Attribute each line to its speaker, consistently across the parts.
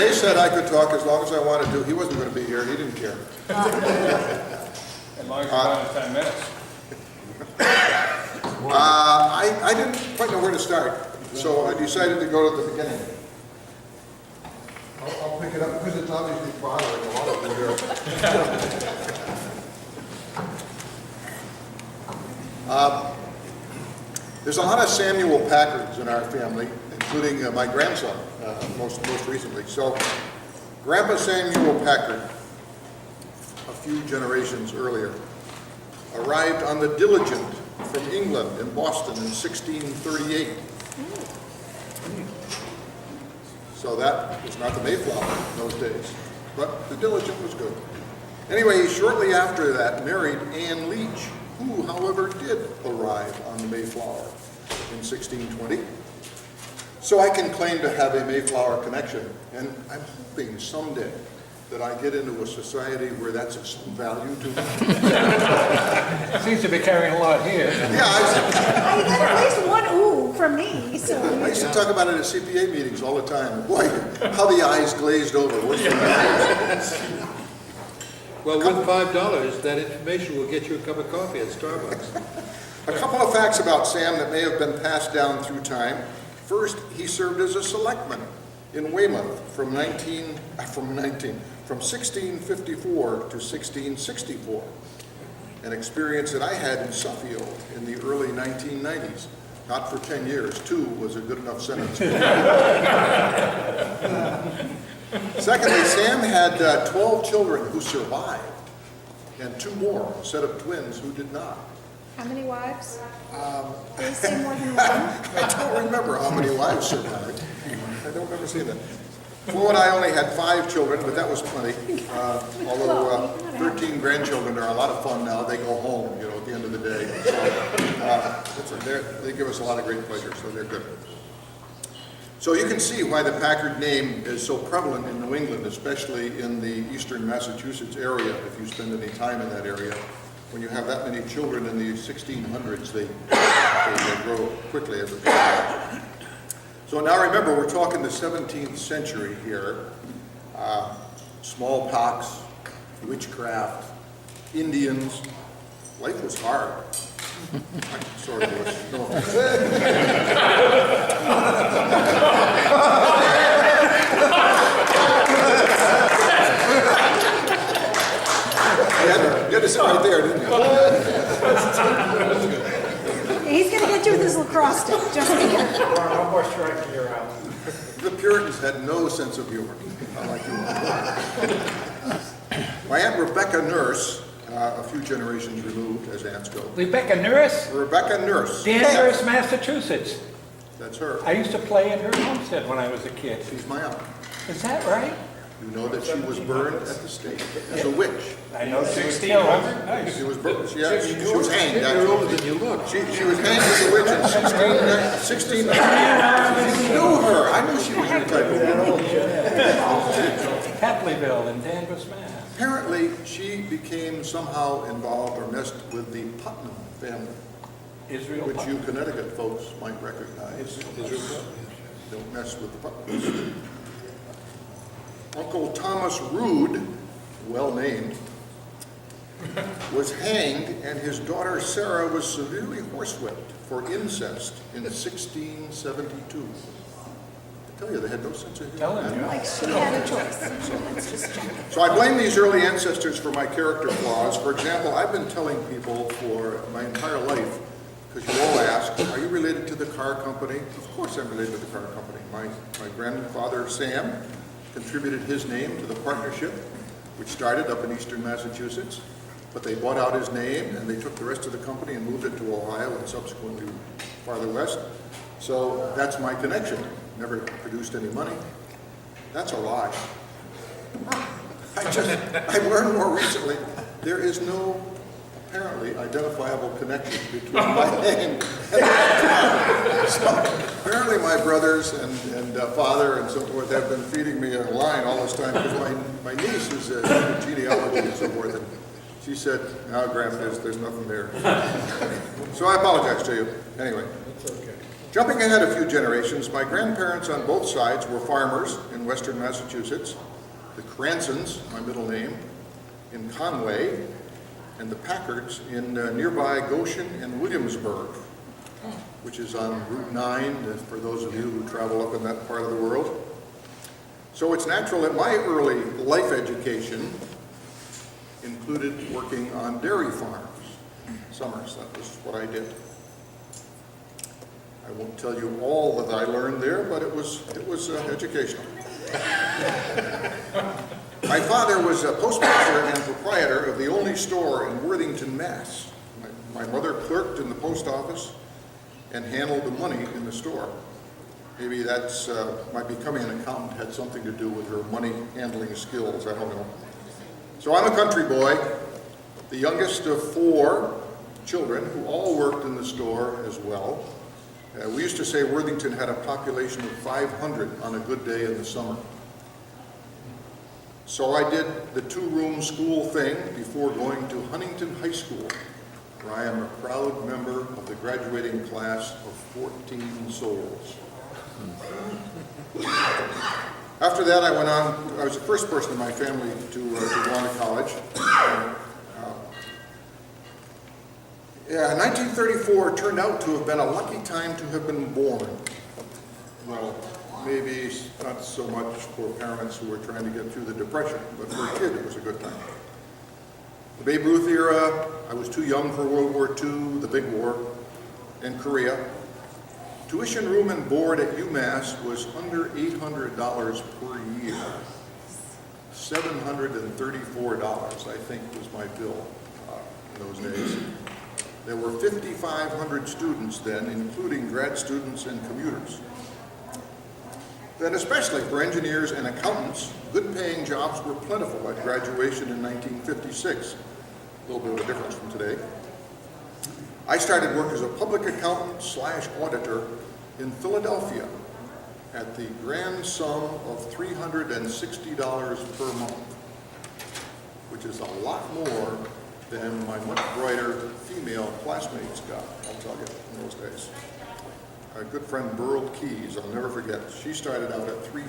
Speaker 1: Ray said I could talk as long as I wanted to. He wasn't going to be here. He didn't care.
Speaker 2: As long as you're going to 10 minutes.
Speaker 1: I didn't quite know where to start, so I decided to go to the beginning. I'll pick it up because it's obviously bothering a lot of you here. There's a lot of Samuel Packards in our family, including my grandson, most recently. So, Grandpa Samuel Packard, a few generations earlier, arrived on the Diligent from England in Boston in 1638. So that was not the Mayflower in those days, but the Diligent was good. Anyway, shortly after that married Anne Leach, who, however, did arrive on the Mayflower in 1620. So I can claim to have a Mayflower connection, and I'm hoping someday that I get into a society where that's of some value to me.
Speaker 3: Seems to be carrying a lot here.
Speaker 1: Yeah,
Speaker 4: I got at least one ooh from me, so.
Speaker 1: I used to talk about it at CPA meetings all the time. Boy, how the eyes glazed over.
Speaker 5: Well, with $5, that information will get you a cup of coffee at Starbucks.
Speaker 1: A couple of facts about Sam that may have been passed down through time. First, he served as a selectman in Weymouth from 1654 to 1664, an experience that I had in Suffield in the early 1990s. Not for 10 years. 2 was a good enough sentence. Secondly, Sam had 12 children who survived, and 2 more, a set of twins who did not.
Speaker 4: How many wives? Did he say more than one?
Speaker 1: I don't remember how many wives survived. I don't remember seeing that. Flo and I only had 5 children, but that was plenty. Although 13 grandchildren are a lot of fun now. They go home, you know, at the end of the day. So, they give us a lot of great pleasure, so they're good. So you can see why the Packard name is so prevalent in New England, especially in the eastern Massachusetts area. If you spend any time in that area, when you have that many children in the 1600s, they grow quickly as a family. So now remember, we're talking the 17th century here. Smallpox, witchcraft, Indians. Life was hard. Sort of was. No offense. You had to sit right there, didn't you?
Speaker 4: He's going to get you with his lacrosse stick, just be careful.
Speaker 2: No more striking your out.
Speaker 1: The Puritans had no sense of humor, unlike you. My Aunt Rebecca Nurse, a few generations removed as aunts go.
Speaker 3: Rebecca Nurse?
Speaker 1: Rebecca Nurse.
Speaker 3: Danvers, Massachusetts.
Speaker 1: That's her.
Speaker 3: I used to play at her homestead when I was a kid.
Speaker 1: She's my aunt.
Speaker 3: Is that right?
Speaker 1: You know that she was burned at the stake as a witch.
Speaker 3: I know
Speaker 2: 1600.
Speaker 3: Nice.
Speaker 1: She was burned. She was hanged.
Speaker 5: You're older than you look.
Speaker 1: She was hanged as a witch in 16. You knew her. I knew she was your type of woman.
Speaker 3: Hatleyville in Danvers, Mass.
Speaker 1: Apparently, she became somehow involved or messed with the Putnam family,
Speaker 3: Israel.
Speaker 1: which you Connecticut folks might recognize. Don't mess with the Putnams. Uncle Thomas Rood, well named, was hanged, and his daughter Sarah was severely horsewhipped for incest in 1672. I tell you, they had no sense of humor.
Speaker 3: Telling you.
Speaker 4: Like she had a choice. Let's just check.
Speaker 1: So I blame these early ancestors for my character flaws. For example, I've been telling people for my entire life, because you all ask, are you related to the car company? Of course I'm related to the car company. My grandfather, Sam, contributed his name to the partnership, which started up in eastern Massachusetts, but they bought out his name and they took the rest of the company and moved it to Ohio and subsequently farther west. So that's my connection. Never produced any money. That's a lie. I learned more recently, there is no apparently identifiable connection between my name and so apparently my brothers and father and so forth have been feeding me a line all this time because my niece is a genealogy and so forth, and she said, "No, Grandpa, there's nothing there." So I apologize to you. Anyway.
Speaker 5: That's okay.
Speaker 1: Jumping ahead a few generations, my grandparents on both sides were farmers in western Massachusetts, the Cransons, my middle name, in Conway, and the Packards in nearby Goshen and Williamsburg, which is on Route 9 for those of you who travel up in that part of the world. So it's natural that my early life education included working on dairy farms. Summers, that was what I did. I won't tell you all that I learned there, but it was educational. My father was a postmaster and proprietor of the only store in Worthington, Mass. My mother clerked in the post office and handled the money in the store. Maybe that's my becoming an accountant had something to do with her money handling skills, I don't know. So I'm a country boy, the youngest of 4 children who all worked in the store as well. We used to say Worthington had a population of 500 on a good day in the summer. So I did the 2-room school thing before going to Huntington High School, where I am a proud member of the graduating class of 14 souls. After that, I went on. I was the first person in my family to go on to college. 1934 turned out to have been a lucky time to have been born. Well, maybe not so much for parents who were trying to get through the Depression, but for a kid it was a good time. The Babe Ruth era, I was too young for World War II, the Big War, and Korea. Tuition, room, and board at UMass was under $800 per year. $734, I think, was my bill in those days. There were 5,500 students then, including grad students and commuters. Then, especially for engineers and accountants, good-paying jobs were plentiful at graduation in 1956. A little bit of a difference from today. I started work as a public accountant / auditor in Philadelphia at the grand sum of $360 per month, which is a lot more than my much brighter female classmates got, I'll tell you, in those days. A good friend, Burl Keys, I'll never forget, she started out at $300 a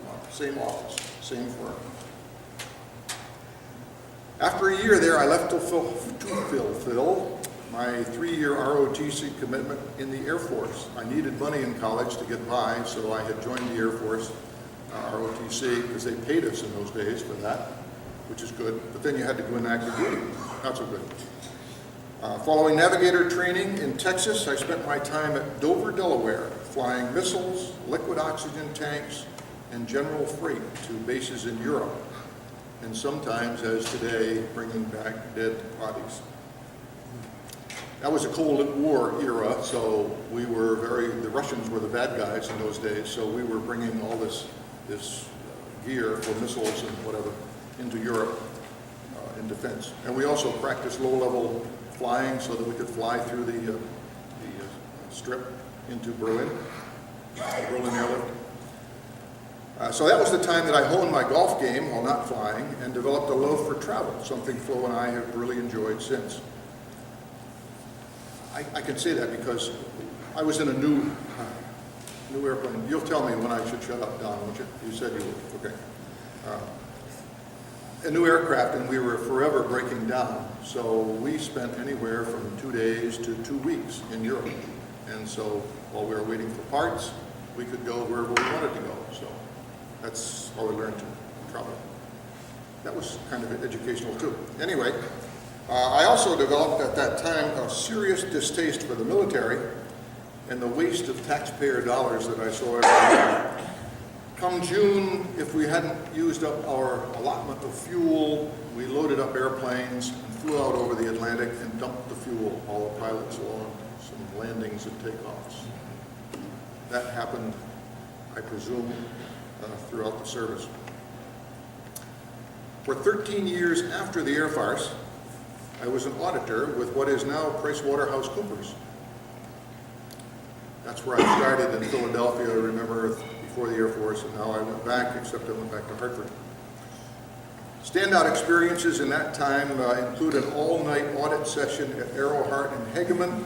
Speaker 1: month, same office, same firm. After a year there, I left to fulfill my 3-year ROTC commitment in the Air Force. I needed money in college to get by, so I had joined the Air Force, ROTC, because they paid us in those days for that, which is good, but then you had to go in active duty, not so good. Following navigator training in Texas, I spent my time at Dover, Delaware, flying missiles, liquid oxygen tanks, and general freight to bases in Europe, and sometimes, as today, bringing back dead bodies. That was a Cold War era, so we were the Russians were the bad guys in those days, so we were bringing all this gear for missiles and whatever into Europe in defense. And we also practiced low-level flying so that we could fly through the strip into Berlin, Berlin airlift. So that was the time that I honed my golf game while not flying and developed a love for travel, something Flo and I have really enjoyed since. I can say that because I was in a new airplane. You'll tell me when I should shut up, Don, won't you? You said you would. Okay. A new aircraft, and we were forever breaking down. So we spent anywhere from 2 days to 2 weeks in Europe. And so while we were waiting for parts, we could go wherever we wanted to go. So that's how we learned to travel. That was kind of educational too. Anyway, I also developed at that time a serious distaste for the military and the waste of taxpayer dollars that I saw every year. Come June, if we hadn't used up our allotment of fuel, we loaded up airplanes and flew out over the Atlantic and dumped the fuel, all the pilots along some landings and takeoffs. That happened, I presume, throughout the service. For 13 years after the air farce, I was an auditor with what is now PricewaterhouseCoopers. That's where I started in Philadelphia, I remember, before the Air Force, and now I went back, except I went back to Hartford. Standout experiences in that time include an all-night audit session at Arrowheart and Hegeman,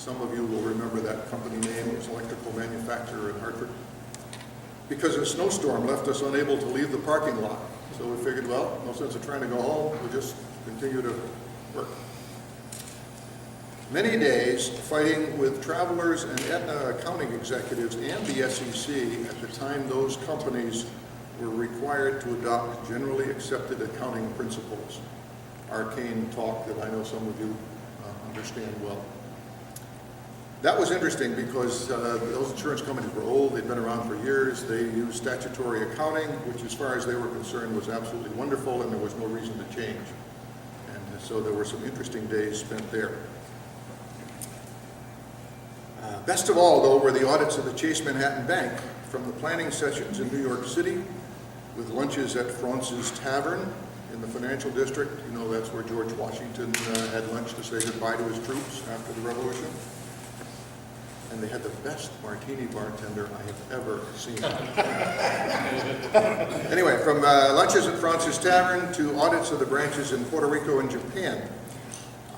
Speaker 1: Some of you will remember that company name. It was an electrical manufacturer in Hartford. Because a snowstorm left us unable to leave the parking lot. So we figured, well, no sense of trying to go home, we'll just continue to work. Many days fighting with travelers and Aetna accounting executives and the SEC at the time those companies were required to adopt generally accepted accounting principles. Arcane talk that I know some of you understand well. That was interesting because those insurance companies were old, they'd been around for years, they used statutory accounting, which as far as they were concerned was absolutely wonderful, and there was no reason to change. And so there were some interesting days spent there. Best of all, though, were the audits of the Chase Manhattan Bank, from the planning sessions in New York City, with lunches at Fraunce's Tavern in the financial district. You know, that's where George Washington had lunch to say goodbye to his troops after the Revolution. And they had the best martini bartender I have ever seen. Anyway, from lunches at Fraunce's Tavern to audits of the branches in Puerto Rico and Japan,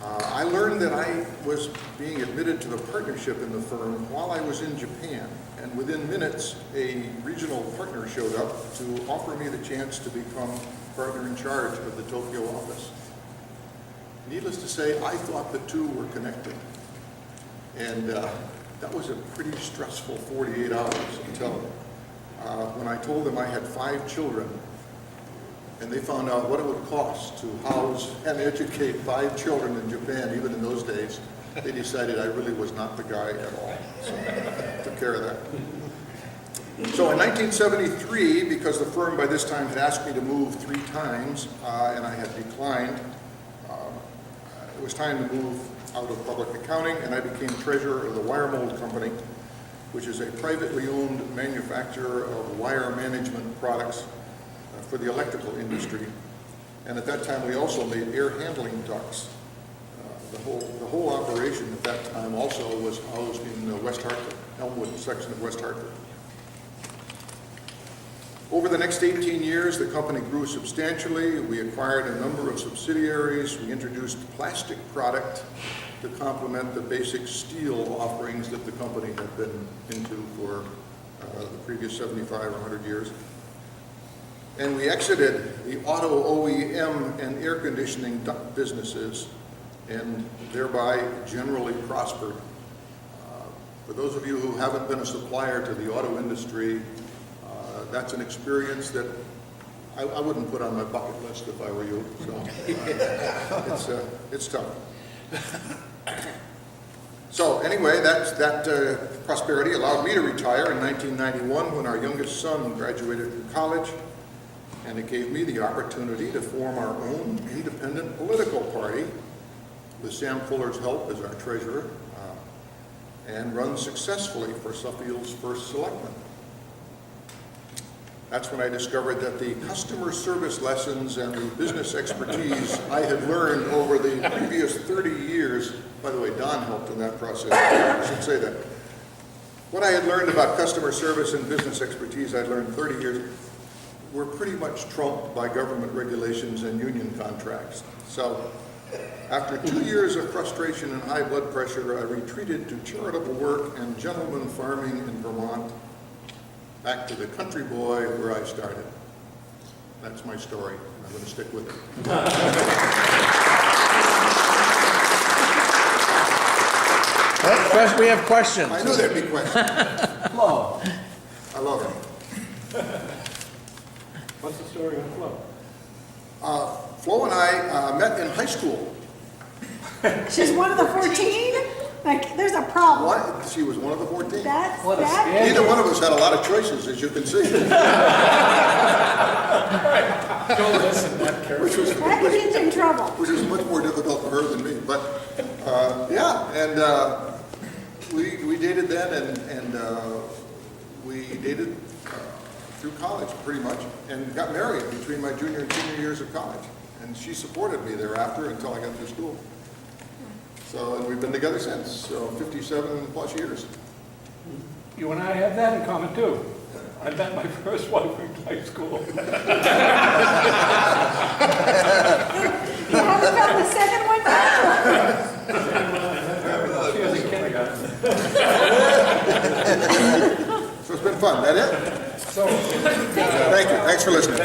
Speaker 1: I learned that I was being admitted to the partnership in the firm while I was in Japan. And within minutes, a regional partner showed up to offer me the chance to become partner in charge of the Tokyo office. Needless to say, I thought the two were connected. And that was a pretty stressful 48 hours until when I told them I had 5 children, and they found out what it would cost to house and educate 5 children in Japan, even in those days. They decided I really was not the guy at all. So I took care of that. So in 1973, because the firm by this time had asked me to move 3 times, and I had declined, it was time to move out of public accounting, and I became treasurer of the Wire Mold Company, which is a privately owned manufacturer of wire management products for the electrical industry. And at that time, we also made air handling ducts. The whole operation at that time also was housed in West Hartford, Elmwood section of West Hartford. Over the next 18 years, the company grew substantially. We acquired a number of subsidiaries. We introduced plastic product to complement the basic steel offerings that the company had been into for the previous 75 or 100 years. And we exited the auto OEM and air conditioning duct businesses and thereby generally prospered. For those of you who haven't been a supplier to the auto industry, that's an experience that I wouldn't put on my bucket list if I were you. So it's tough. So anyway, that prosperity allowed me to retire in 1991 when our youngest son graduated from college, and it gave me the opportunity to form our own independent political party with Sam Fuller's help as our treasurer, and run successfully for Suffield's first selectman. That's when I discovered that the customer service lessons and the business expertise I had learned over the previous 30 years, by the way, Don helped in that process, I should say that. What I had learned about customer service and business expertise I'd learned 30 years were pretty much trumped by government regulations and union contracts. So after 2 years of frustration and high blood pressure, I retreated to charitable work and gentleman farming in Vermont, back to the country boy where I started. That's my story. I'm going to stick with it.
Speaker 6: We have questions.
Speaker 1: I knew there'd be questions.
Speaker 3: Flo,
Speaker 1: I love it.
Speaker 3: what's the story on Flo?
Speaker 1: Flo and I met in high school.
Speaker 4: She's one of the 14? Like, there's a problem.
Speaker 1: What? She was one of the 14?
Speaker 4: That's
Speaker 3: What a
Speaker 4: that.
Speaker 3: scam.
Speaker 1: Neither one of us had a lot of choices, as you can see.
Speaker 2: Don't listen that carefully.
Speaker 4: That could get you in trouble.
Speaker 1: Which is much more difficult for her than me. But yeah, and we dated then, and we dated through college pretty much, and got married between my junior and senior years of college. And she supported me thereafter until I got through school. So, and we've been together since, so 57 plus years.
Speaker 3: You and I have that in common too. I met my first wife in high school.
Speaker 4: You haven't found the second one yet?
Speaker 3: She was in kindergarten.
Speaker 1: fun. That it?
Speaker 2: So,
Speaker 1: Thank you. Thanks for listening.